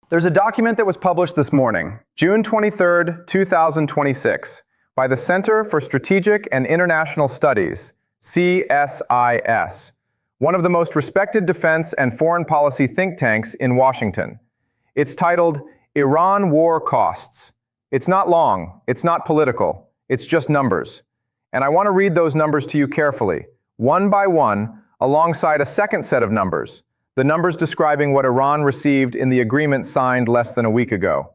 There's a document that was published this morning, June 23rd, 2026, by the Center for Strategic and International Studies, CSIS, one of the most respected defense and foreign policy think tanks in Washington. It's titled, Iran War Costs. It's not long, it's not political, it's just numbers. And I want to read those numbers to you carefully, one by one, alongside a second set of numbers, the numbers describing what Iran received in the agreement signed less than a week ago.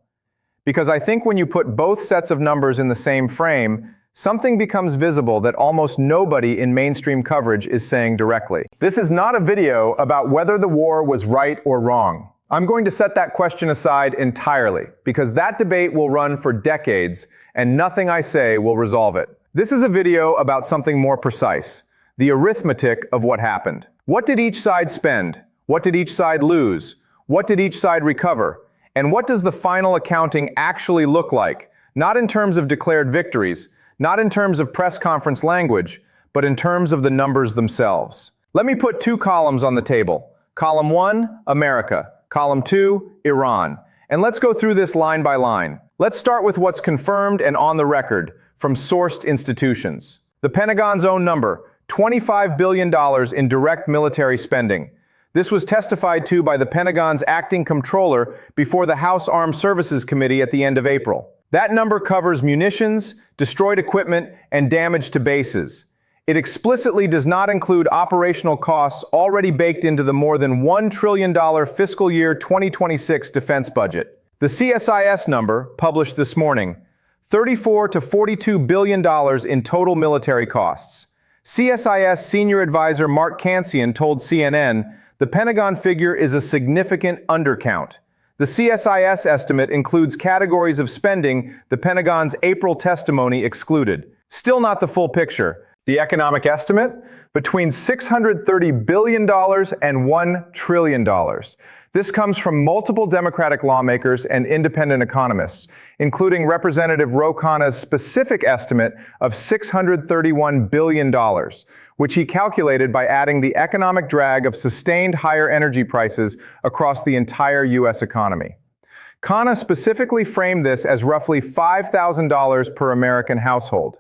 Because I think when you put both sets of numbers in the same frame, something becomes visible that almost nobody in mainstream coverage is saying directly. This is not a video about whether the war was right or wrong. I'm going to set that question aside entirely, because that debate will run for decades, and nothing I say will resolve it. This is a video about something more precise, the arithmetic of what happened. What did each side spend? What did each side lose? What did each side recover? And what does the final accounting actually look like? Not in terms of declared victories, not in terms of press conference language, but in terms of the numbers themselves. Let me put two columns on the table. Column 1, America. Column 2, Iran. And let's go through this line by line. Let's start with what's confirmed and on the record from sourced institutions. The Pentagon's own number, $25 billion in direct military spending. This was testified to by the Pentagon's acting comptroller before the House Armed Services Committee at the end of April. That number covers munitions, destroyed equipment, and damage to bases. It explicitly does not include operational costs already baked into the more than $1 trillion fiscal year 2026 defense budget. The CSIS number, published this morning, $34 to $42 billion in total military costs. CSIS senior advisor Mark Cancian told CNN, the Pentagon figure is a significant undercount. The CSIS estimate includes categories of spending the Pentagon's April testimony excluded. Still not the full picture. The economic estimate? Between $630 billion and $1 trillion. This comes from multiple Democratic lawmakers and independent economists, including Representative Ro Khanna's specific estimate of $631 billion, which he calculated by adding the economic drag of sustained higher energy prices across the entire U.S. economy. Khanna specifically framed this as roughly $5,000 per American household.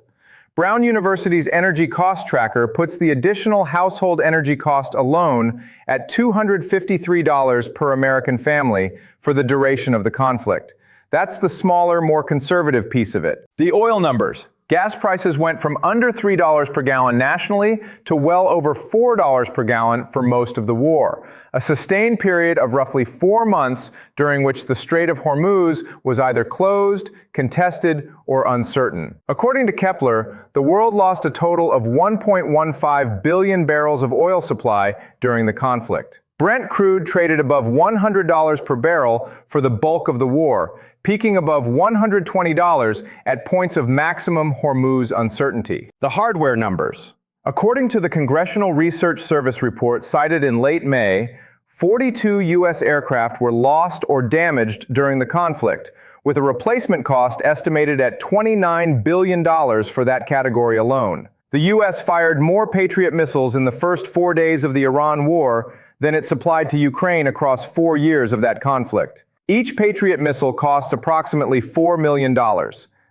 Brown University's Energy Cost Tracker puts the additional household energy cost alone at $253 per American family for the duration of the conflict. That's the smaller, more conservative piece of it. The oil numbers. Gas prices went from under $3 per gallon nationally to well over $4 per gallon for most of the war, a sustained period of roughly 4 months during which the Strait of Hormuz was either closed, contested, or uncertain. According to Kpler, the world lost a total of 1.15 billion barrels of oil supply during the conflict. Brent crude traded above $100 per barrel for the bulk of the war, peaking above $120 at points of maximum Hormuz uncertainty. The hardware numbers. According to the Congressional Research Service report cited in late May, 42 U.S. aircraft were lost or damaged during the conflict, with a replacement cost estimated at $29 billion for that category alone. The U.S. fired more Patriot missiles in the first 4 days of the Iran war than it supplied to Ukraine across 4 years of that conflict. Each Patriot missile cost approximately $4 million.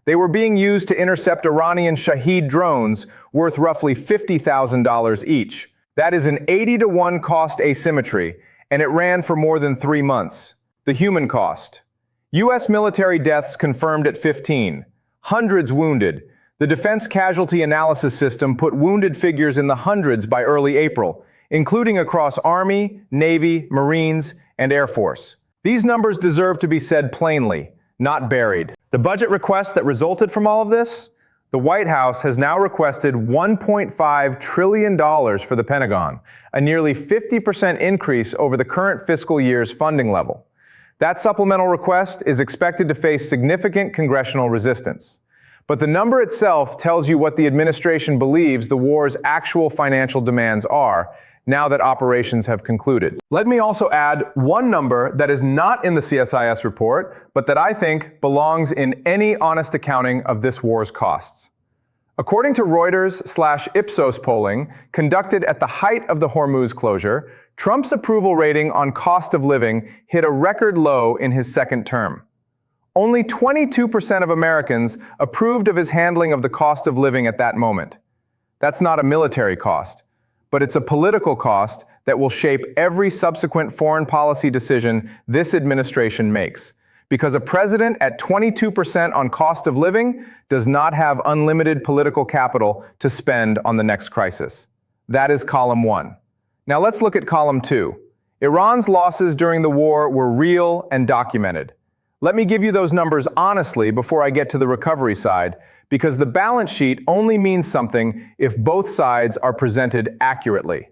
They were being used to intercept Iranian Shahed drones worth roughly $50,000 each. That is an 80-to-1 cost asymmetry, and it ran for more than 3 months. The human cost. U.S. military deaths confirmed at 15. Hundreds wounded. The Defense Casualty Analysis System put wounded figures in the hundreds by early April, including across Army, Navy, Marines, and Air Force. These numbers deserve to be said plainly, not buried. The budget request that resulted from all of this? The White House has now requested $1.5 trillion for the Pentagon, a nearly 50% increase over the current fiscal year's funding level. That supplemental request is expected to face significant congressional resistance. But the number itself tells you what the administration believes the war's actual financial demands are, now that operations have concluded. Let me also add one number that is not in the CSIS report, but that I think belongs in any honest accounting of this war's costs. According to Reuters/Ipsos polling conducted at the height of the Hormuz closure, Trump's approval rating on cost of living hit a record low in his second term. Only 22% of Americans approved of his handling of the cost of living at that moment. That's not a military cost, but it's a political cost that will shape every subsequent foreign policy decision this administration makes. Because a president at 22% on cost of living does not have unlimited political capital to spend on the next crisis. That is column 1. Now let's look at column 2. Iran's losses during the war were real and documented. Let me give you those numbers honestly before I get to the recovery side, because the balance sheet only means something if both sides are presented accurately.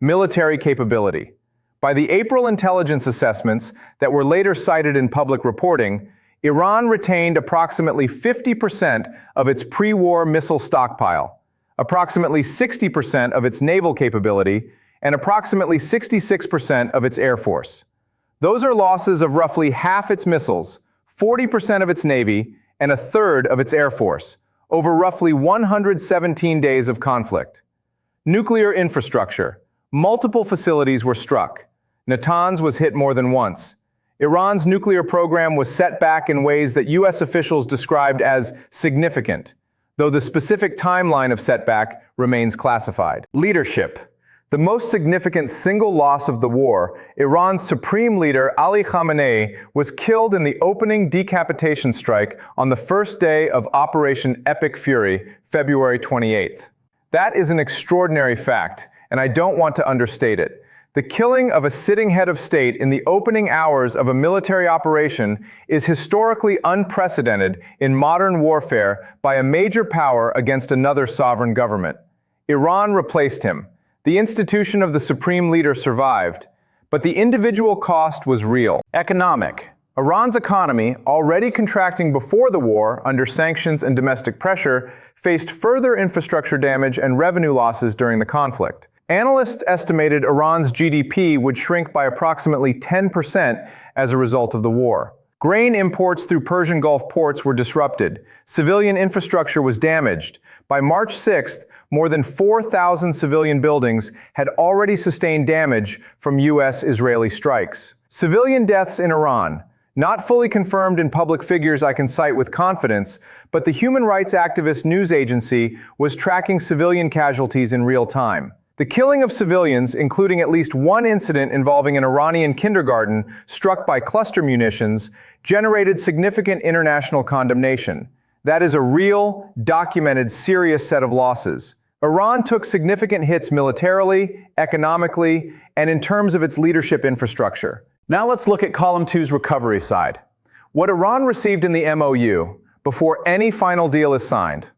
Military capability. By the April intelligence assessments that were later cited in public reporting, Iran retained approximately 50% of its pre-war missile stockpile, approximately 60% of its naval capability, and approximately 66% of its air force. Those are losses of roughly half its missiles, 40% of its navy, and a third of its air force, over roughly 117 days of conflict. Nuclear infrastructure. Multiple facilities were struck. Natanz was hit more than once. Iran's nuclear program was set back in ways that U.S. officials described as significant, though the specific timeline of setback remains classified. Leadership. The most significant single loss of the war, Iran's supreme leader Ali Khamenei was killed in the opening decapitation strike on the first day of Operation Epic Fury, February 28th. That is an extraordinary fact, and I don't want to understate it. The killing of a sitting head of state in the opening hours of a military operation is historically unprecedented in modern warfare by a major power against another sovereign government. Iran replaced him. The institution of the supreme leader survived, but the individual cost was real. Economic. Iran's economy, already contracting before the war under sanctions and domestic pressure, faced further infrastructure damage and revenue losses during the conflict. Analysts estimated Iran's GDP would shrink by approximately 10% as a result of the war. Grain imports through Persian Gulf ports were disrupted. Civilian infrastructure was damaged. By March 6th, more than 4,000 civilian buildings had already sustained damage from U.S.-Israeli strikes. Civilian deaths in Iran. Not fully confirmed in public figures I can cite with confidence, but the human rights activist news agency was tracking civilian casualties in real time. The killing of civilians, including at least one incident involving an Iranian kindergarten struck by cluster munitions, generated significant international condemnation. That is a real, documented, serious set of losses. Iran took significant hits militarily, economically, and in terms of its leadership infrastructure. Now let's look at column 2's recovery side. What Iran received in the MOU before any final deal is signed.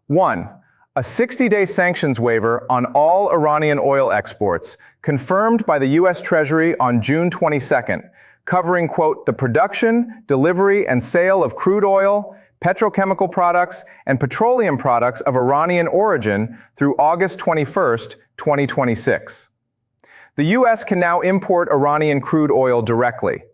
1. A 60-day sanctions waiver on all Iranian oil exports, confirmed by the U.S. Treasury on June 22nd, covering, quote, the production, delivery, and sale of crude oil, petrochemical products, and petroleum products of Iranian origin through August 21st, 2026. The U.S. can now import Iranian crude oil directly.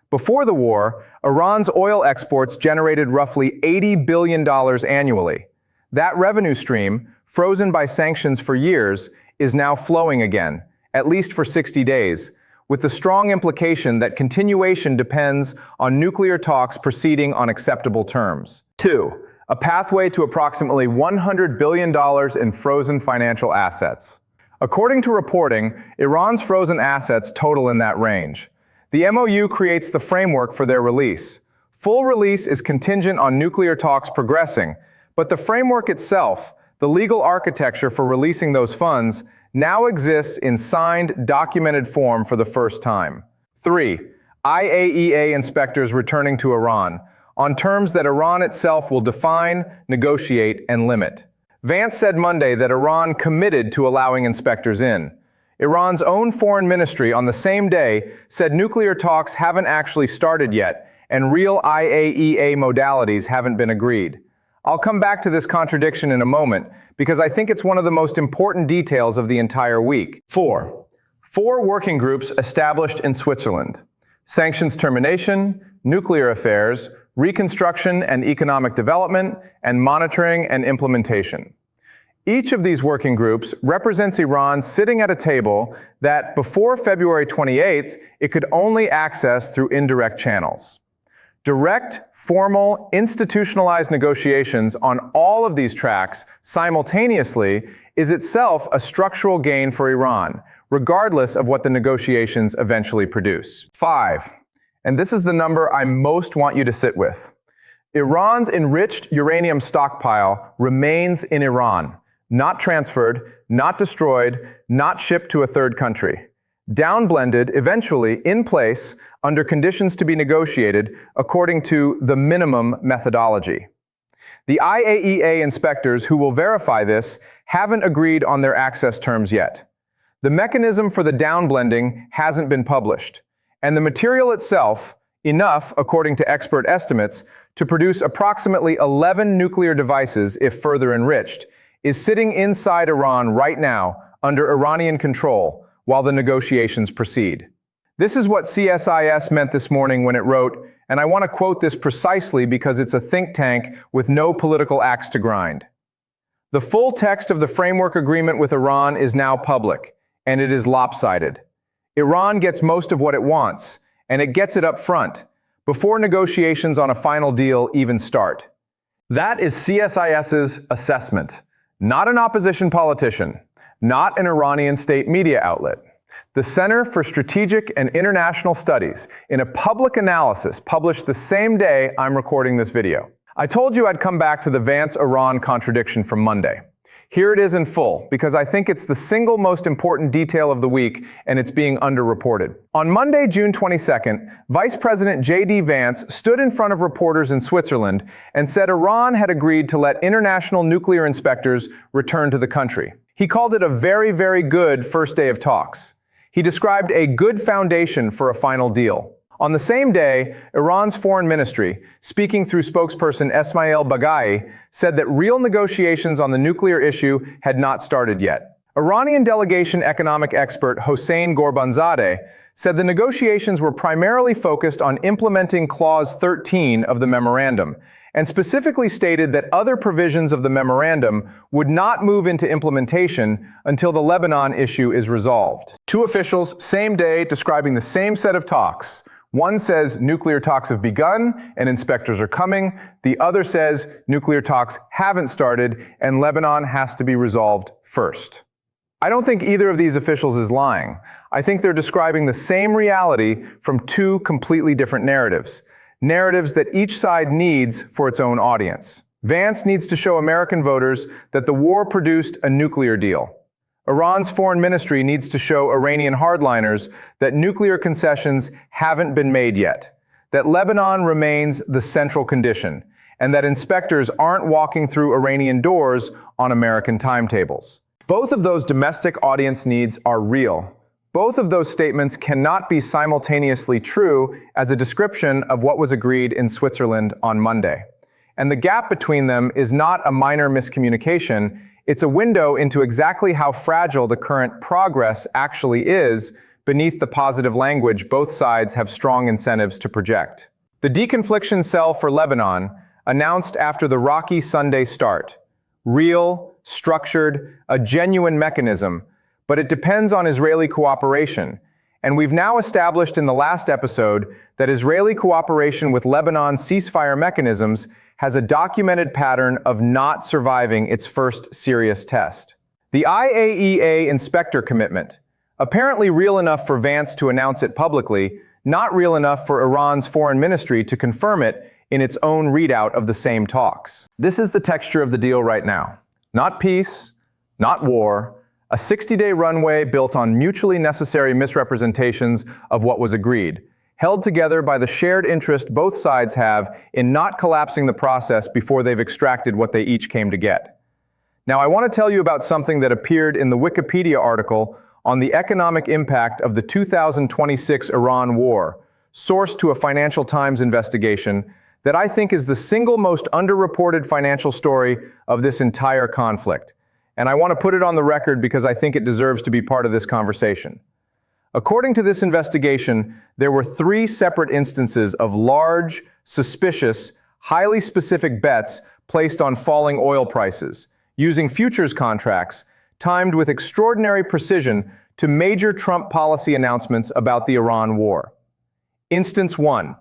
Before the war, Iran's oil exports generated roughly $80 billion annually. That revenue stream, frozen by sanctions for years, is now flowing again, at least for 60 days, with the strong implication that continuation depends on nuclear talks proceeding on acceptable terms. 2. A pathway to approximately $100 billion in frozen financial assets. According to reporting, Iran's frozen assets total in that range. The MOU creates the framework for their release. Full release is contingent on nuclear talks progressing, but the framework itself, the legal architecture for releasing those funds, now exists in signed, documented form for the first time. 3. IAEA inspectors returning to Iran, on terms that Iran itself will define, negotiate, and limit. Vance said Monday that Iran committed to allowing inspectors in. Iran's own foreign ministry on the same day said nuclear talks haven't actually started yet, and real IAEA modalities haven't been agreed. I'll come back to this contradiction in a moment, because I think it's one of the most important details of the entire week. 4. 4 working groups established in Switzerland: sanctions termination, nuclear affairs, reconstruction and economic development, and monitoring and implementation. Each of these working groups represents Iran sitting at a table that, before February 28th, it could only access through indirect channels. Direct, formal, institutionalized negotiations on all of these tracks simultaneously is itself a structural gain for Iran, regardless of what the negotiations eventually produce. 5. And this is the number I most want you to sit with. Iran's enriched uranium stockpile remains in Iran, not transferred, not destroyed, not shipped to a third country. Downblended, eventually, in place, under conditions to be negotiated according to the minimum methodology. The IAEA inspectors who will verify this haven't agreed on their access terms yet. The mechanism for the downblending hasn't been published, and the material itself, enough, according to expert estimates, to produce approximately 11 nuclear devices if further enriched, is sitting inside Iran right now under Iranian control while the negotiations proceed. This is what CSIS meant this morning when it wrote, and I want to quote this precisely because it's a think tank with no political axe to grind. The full text of the framework agreement with Iran is now public, and it is lopsided. Iran gets most of what it wants, and it gets it up front, before negotiations on a final deal even start. That is CSIS's assessment, not an opposition politician, not an Iranian state media outlet. The Center for Strategic and International Studies, in a public analysis published the same day I'm recording this video. I told you I'd come back to the Vance-Iran contradiction from Monday. Here it is in full, because I think it's the single most important detail of the week, and it's being underreported. On Monday, June 22nd, Vice President J.D. Vance stood in front of reporters in Switzerland and said Iran had agreed to let international nuclear inspectors return to the country. He called it a very, very good first day of talks. He described a good foundation for a final deal. On the same day, Iran's foreign ministry, speaking through spokesperson Esmail Baghai, said that real negotiations on the nuclear issue had not started yet. Iranian delegation economic expert Hossein Ghorbanzadeh said the negotiations were primarily focused on implementing Clause 13 of the memorandum, and specifically stated that other provisions of the memorandum would not move into implementation until the Lebanon issue is resolved. Two officials, same day, describing the same set of talks. One says nuclear talks have begun and inspectors are coming. The other says nuclear talks haven't started and Lebanon has to be resolved first. I don't think either of these officials is lying. I think they're describing the same reality from two completely different narratives. Narratives that each side needs for its own audience. Vance needs to show American voters that the war produced a nuclear deal. Iran's foreign ministry needs to show Iranian hardliners that nuclear concessions haven't been made yet, that Lebanon remains the central condition, and that inspectors aren't walking through Iranian doors on American timetables. Both of those domestic audience needs are real. Both of those statements cannot be simultaneously true as a description of what was agreed in Switzerland on Monday. And the gap between them is not a minor miscommunication, it's a window into exactly how fragile the current progress actually is beneath the positive language both sides have strong incentives to project. The deconfliction cell for Lebanon, announced after the rocky Sunday start. Real, structured, a genuine mechanism, but it depends on Israeli cooperation. And we've now established in the last episode that Israeli cooperation with Lebanon's ceasefire mechanisms has a documented pattern of not surviving its first serious test. The IAEA inspector commitment, apparently real enough for Vance to announce it publicly, not real enough for Iran's foreign ministry to confirm it in its own readout of the same talks. This is the texture of the deal right now. Not peace, not war, a 60-day runway built on mutually necessary misrepresentations of what was agreed, held together by the shared interest both sides have in not collapsing the process before they've extracted what they each came to get. Now, I want to tell you about something that appeared in the Wikipedia article on the economic impact of the 2026 Iran war, sourced to a Financial Times investigation, that I think is the single most underreported financial story of this entire conflict. And I want to put it on the record because I think it deserves to be part of this conversation. According to this investigation, there were 3 separate instances of large, suspicious, highly specific bets placed on falling oil prices, using futures contracts timed with extraordinary precision to major Trump policy announcements about the Iran war. Instance 1.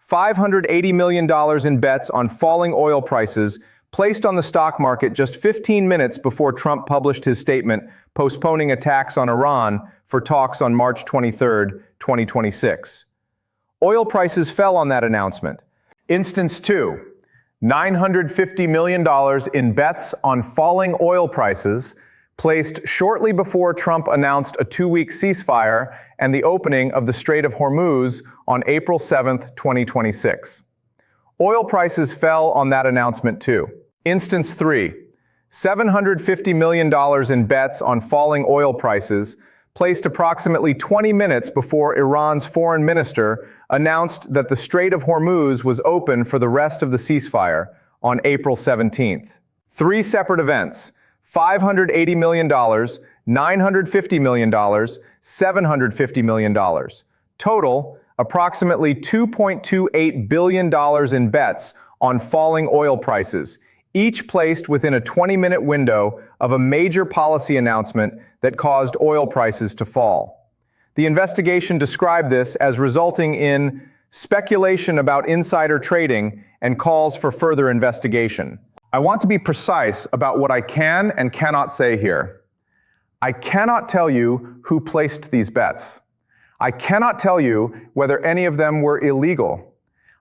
$580 million in bets on falling oil prices placed on the stock market just 15 minutes before Trump published his statement postponing attacks on Iran for talks on March 23, 2026. Oil prices fell on that announcement. Instance 2. $950 million in bets on falling oil prices placed shortly before Trump announced a 2-week ceasefire and the opening of the Strait of Hormuz on April 7, 2026. Oil prices fell on that announcement too. Instance 3. $750 million in bets on falling oil prices placed approximately 20 minutes before Iran's foreign minister announced that the Strait of Hormuz was open for the rest of the ceasefire on April 17th. 3 separate events: $580 million, $950 million, $750 million. Total, approximately $2.28 billion in bets on falling oil prices, each placed within a 20-minute window of a major policy announcement that caused oil prices to fall. The investigation described this as resulting in speculation about insider trading and calls for further investigation. I want to be precise about what I can and cannot say here. I cannot tell you who placed these bets. I cannot tell you whether any of them were illegal.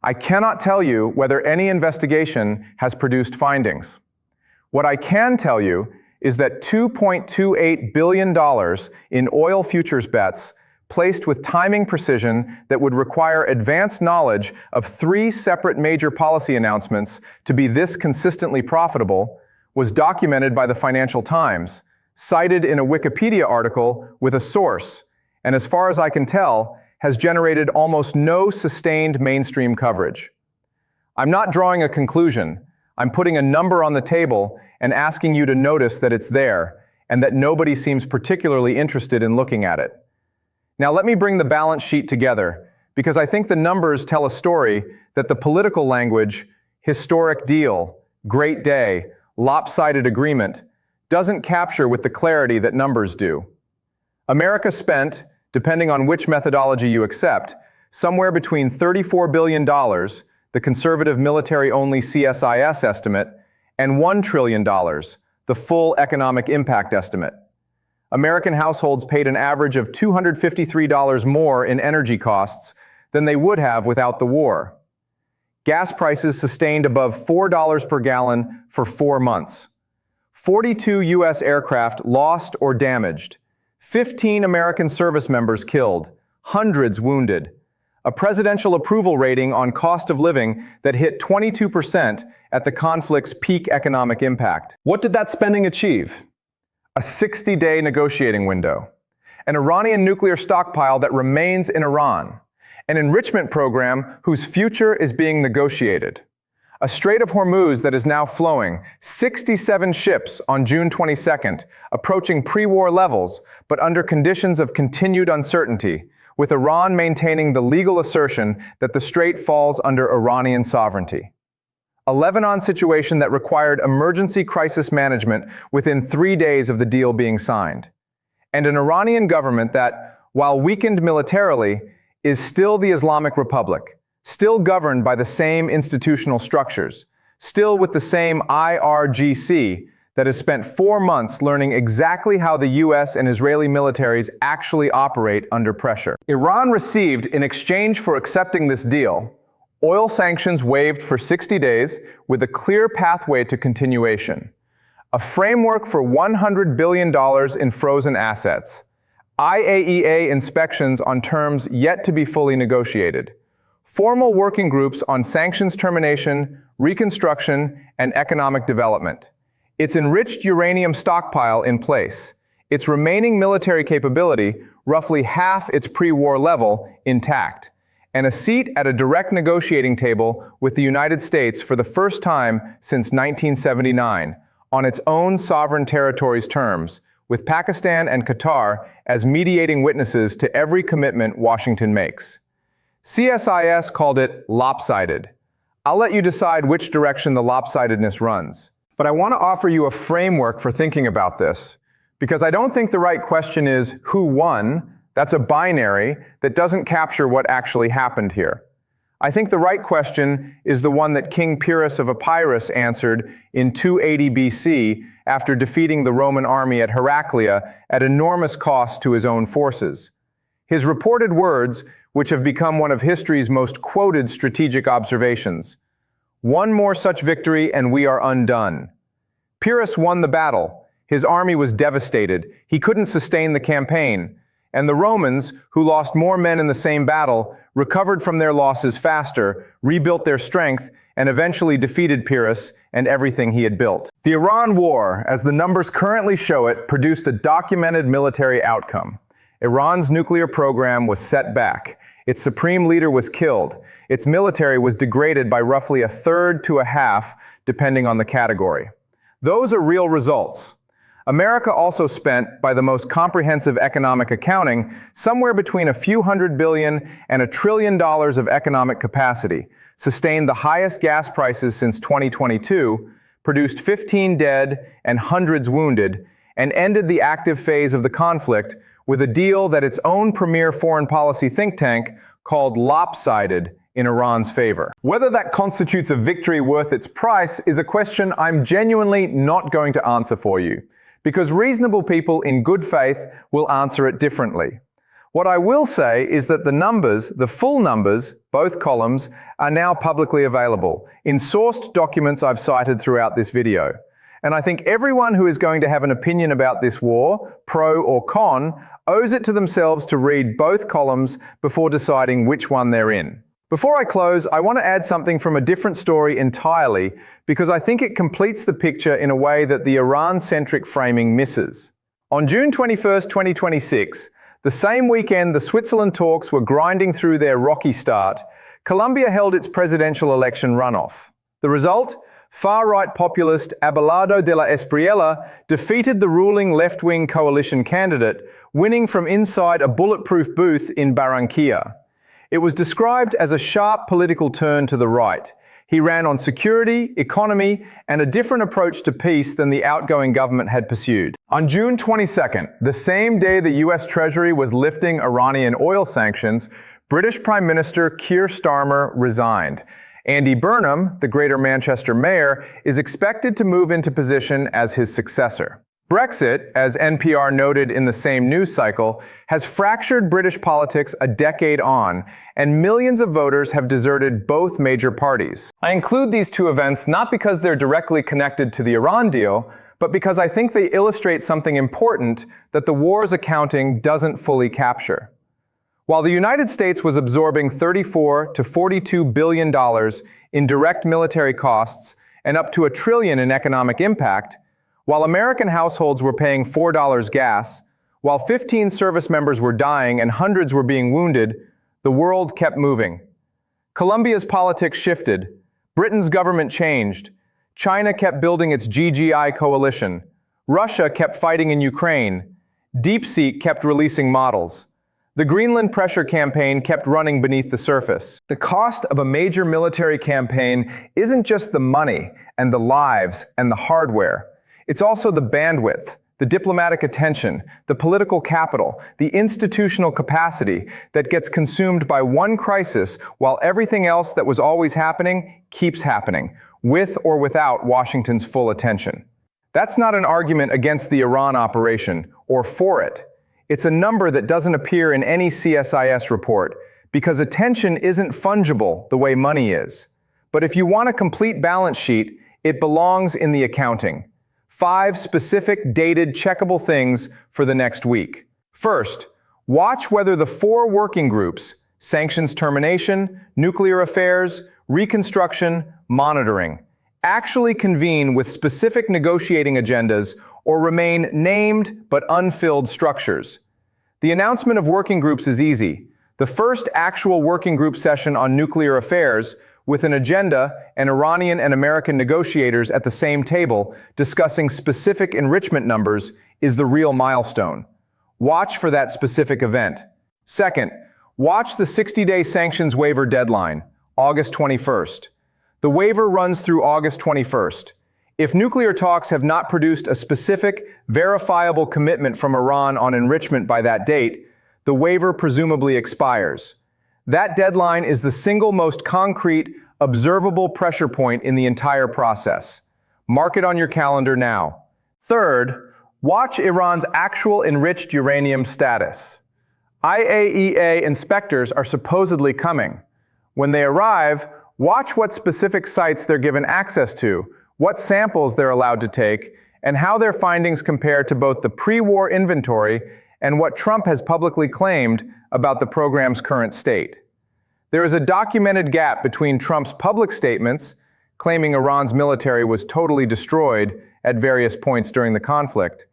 I cannot tell you whether any investigation has produced findings. What I can tell you is that $2.28 billion in oil futures bets placed with timing precision that would require advanced knowledge of 3 separate major policy announcements to be this consistently profitable was documented by the Financial Times, cited in a Wikipedia article with a source, and as far as I can tell, has generated almost no sustained mainstream coverage. I'm not drawing a conclusion. I'm putting a number on the table and asking you to notice that it's there and that nobody seems particularly interested in looking at it. Now let me bring the balance sheet together, because I think the numbers tell a story that the political language, historic deal, great day, lopsided agreement, doesn't capture with the clarity that numbers do. America spent, depending on which methodology you accept, somewhere between $34 billion, the conservative military-only CSIS estimate, and $1 trillion, the full economic impact estimate. American households paid an average of $253 more in energy costs than they would have without the war. Gas prices sustained above $4 per gallon for 4 months. 42 U.S. aircraft lost or damaged. 15 American service members killed. Hundreds wounded. A presidential approval rating on cost of living that hit 22% at the conflict's peak economic impact. What did that spending achieve? A 60-day negotiating window, an Iranian nuclear stockpile that remains in Iran, an enrichment program whose future is being negotiated, a Strait of Hormuz that is now flowing, 67 ships on June 22nd, approaching pre-war levels, but under conditions of continued uncertainty, with Iran maintaining the legal assertion that the strait falls under Iranian sovereignty. A Lebanon situation that required emergency crisis management within 3 days of the deal being signed. And an Iranian government that, while weakened militarily, is still the Islamic Republic, still governed by the same institutional structures, still with the same IRGC that has spent 4 months learning exactly how the US and Israeli militaries actually operate under pressure. Iran received, in exchange for accepting this deal, oil sanctions waived for 60 days with a clear pathway to continuation, a framework for $100 billion in frozen assets, IAEA inspections on terms yet to be fully negotiated, formal working groups on sanctions termination, reconstruction, and economic development, its enriched uranium stockpile in place, its remaining military capability, roughly half its pre-war level, intact, and a seat at a direct negotiating table with the United States for the first time since 1979, on its own sovereign territory's terms, with Pakistan and Qatar as mediating witnesses to every commitment Washington makes. CSIS called it lopsided. I'll let you decide which direction the lopsidedness runs. But I want to offer you a framework for thinking about this, because I don't think the right question is who won. That's a binary that doesn't capture what actually happened here. I think the right question is the one that King Pyrrhus of Epirus answered in 280 BC after defeating the Roman army at Heraclea at enormous cost to his own forces. His reported words, which have become one of history's most quoted strategic observations: "One more such victory and we are undone." Pyrrhus won the battle. His army was devastated. He couldn't sustain the campaign. And the Romans, who lost more men in the same battle, recovered from their losses faster, rebuilt their strength, and eventually defeated Pyrrhus and everything he had built. The Iran War, as the numbers currently show it, produced a documented military outcome. Iran's nuclear program was set back. Its supreme leader was killed. Its military was degraded by roughly a third to a half, depending on the category. Those are real results. America also spent, by the most comprehensive economic accounting, somewhere between a few $100 billion and $1 trillion of economic capacity, sustained the highest gas prices since 2022, produced 15 dead and hundreds wounded, and ended the active phase of the conflict with a deal that its own premier foreign policy think tank called lopsided in Iran's favor. Whether that constitutes a victory worth its price is a question I'm genuinely not going to answer for you, because reasonable people in good faith will answer it differently. What I will say is that the numbers, the full numbers, both columns, are now publicly available in sourced documents I've cited throughout this video. And I think everyone who is going to have an opinion about this war, pro or con, owes it to themselves to read both columns before deciding which one they're in. Before I close, I want to add something from a different story entirely, because I think it completes the picture in a way that the Iran-centric framing misses. On June 21, 2026, the same weekend the Switzerland talks were grinding through their rocky start, Colombia held its presidential election runoff. The result? Far-right populist Abelardo de la Espriella defeated the ruling left-wing coalition candidate, winning from inside a bulletproof booth in Barranquilla. It was described as a sharp political turn to the right. He ran on security, economy, and a different approach to peace than the outgoing government had pursued. On June 22nd, the same day the US Treasury was lifting Iranian oil sanctions, British Prime Minister Keir Starmer resigned. Andy Burnham, the Greater Manchester mayor, is expected to move into position as his successor. Brexit, as NPR noted in the same news cycle, has fractured British politics a decade on, and millions of voters have deserted both major parties. I include these two events not because they're directly connected to the Iran deal, but because I think they illustrate something important that the war's accounting doesn't fully capture. While the United States was absorbing $34 to $42 billion in direct military costs and up to $1 trillion in economic impact, while American households were paying $4 gas, while 15 service members were dying and hundreds were being wounded, the world kept moving. Colombia's politics shifted. Britain's government changed. China kept building its GGI coalition. Russia kept fighting in Ukraine. DeepSeek kept releasing models. The Greenland pressure campaign kept running beneath the surface. The cost of a major military campaign isn't just the money and the lives and the hardware. It's also the bandwidth, the diplomatic attention, the political capital, the institutional capacity that gets consumed by one crisis while everything else that was always happening keeps happening, with or without Washington's full attention. That's not an argument against the Iran operation, or for it. It's a number that doesn't appear in any CSIS report, because attention isn't fungible the way money is. But if you want a complete balance sheet, it belongs in the accounting. 5 specific, dated, checkable things for the next week. First, watch whether the 4 working groups, sanctions termination, nuclear affairs, reconstruction, monitoring, actually convene with specific negotiating agendas or remain named but unfilled structures. The announcement of working groups is easy. The first actual working group session on nuclear affairs, with an agenda and Iranian and American negotiators at the same table discussing specific enrichment numbers is the real milestone. Watch for that specific event. Second, watch the 60-day sanctions waiver deadline, August 21st. The waiver runs through August 21st. If nuclear talks have not produced a specific, verifiable commitment from Iran on enrichment by that date, the waiver presumably expires. That deadline is the single most concrete, observable pressure point in the entire process. Mark it on your calendar now. Third, watch Iran's actual enriched uranium status. IAEA inspectors are supposedly coming. When they arrive, watch what specific sites they're given access to, what samples they're allowed to take, and how their findings compare to both the pre-war inventory and what Trump has publicly claimed about the program's current state. There is a documented gap between Trump's public statements, claiming Iran's military was totally destroyed at various points during the conflict,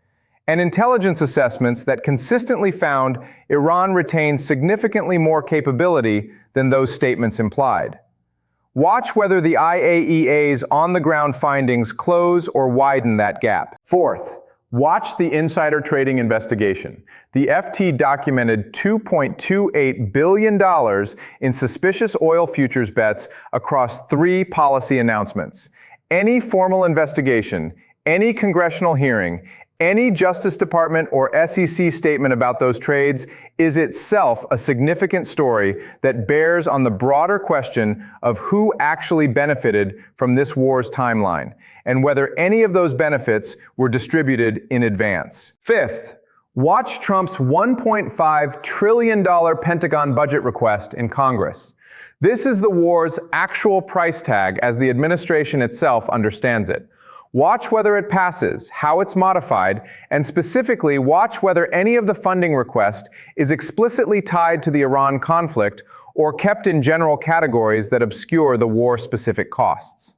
and intelligence assessments that consistently found Iran retained significantly more capability than those statements implied. Watch whether the IAEA's on-the-ground findings close or widen that gap. Fourth, watch the insider trading investigation. The FT documented $2.28 billion in suspicious oil futures bets across 3 policy announcements. Any formal investigation, any congressional hearing, any Justice Department or SEC statement about those trades is itself a significant story that bears on the broader question of who actually benefited from this war's timeline, and whether any of those benefits were distributed in advance. Fifth, watch Trump's $1.5 trillion Pentagon budget request in Congress. This is the war's actual price tag as the administration itself understands it. Watch whether it passes, how it's modified, and specifically watch whether any of the funding request is explicitly tied to the Iran conflict or kept in general categories that obscure the war-specific costs.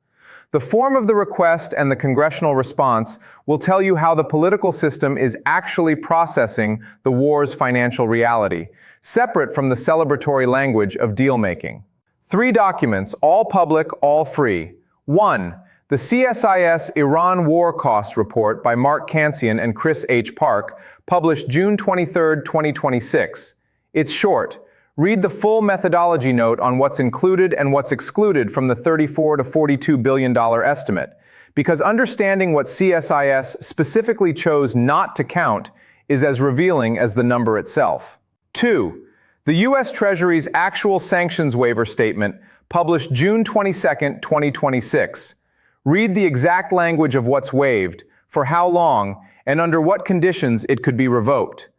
The form of the request and the congressional response will tell you how the political system is actually processing the war's financial reality, separate from the celebratory language of deal-making. 3 documents, all public, all free. 1. The CSIS Iran War Costs Report by Mark Kansian and Chris H. Park, published June 23, 2026. It's short. Read the full methodology note on what's included and what's excluded from the $34 to $42 billion estimate, because understanding what CSIS specifically chose not to count is as revealing as the number itself. 2. The U.S. Treasury's actual sanctions waiver statement, published June 22, 2026. Read the exact language of what's waived, for how long, and under what conditions it could be revoked.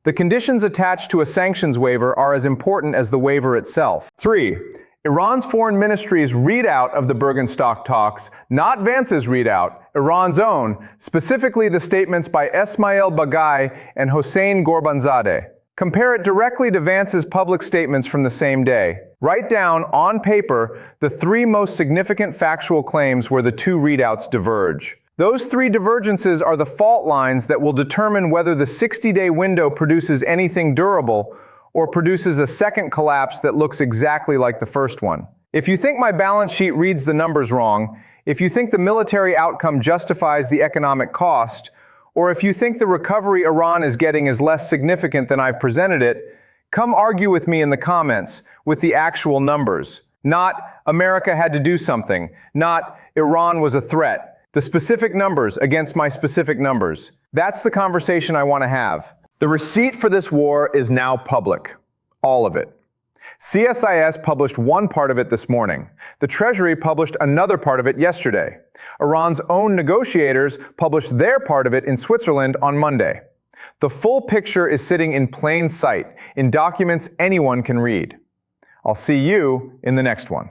The conditions attached to a sanctions waiver are as important as the waiver itself. 3. Iran's foreign ministry's readout of the Bergenstock talks, not Vance's readout, Iran's own, specifically the statements by Esmail Baghai and Hossein Ghorbanzadeh. Compare it directly to Vance's public statements from the same day. Write down, on paper, the 3 most significant factual claims where the 2 readouts diverge. Those 3 divergences are the fault lines that will determine whether the 60-day window produces anything durable or produces a second collapse that looks exactly like the first one. If you think my balance sheet reads the numbers wrong, if you think the military outcome justifies the economic cost, or if you think the recovery Iran is getting is less significant than I've presented it, come argue with me in the comments with the actual numbers. Not America had to do something, not Iran was a threat. The specific numbers against my specific numbers. That's the conversation I want to have. The receipt for this war is now public. All of it. CSIS published one part of it this morning. The Treasury published another part of it yesterday. Iran's own negotiators published their part of it in Switzerland on Monday. The full picture is sitting in plain sight, in documents anyone can read. I'll see you in the next one.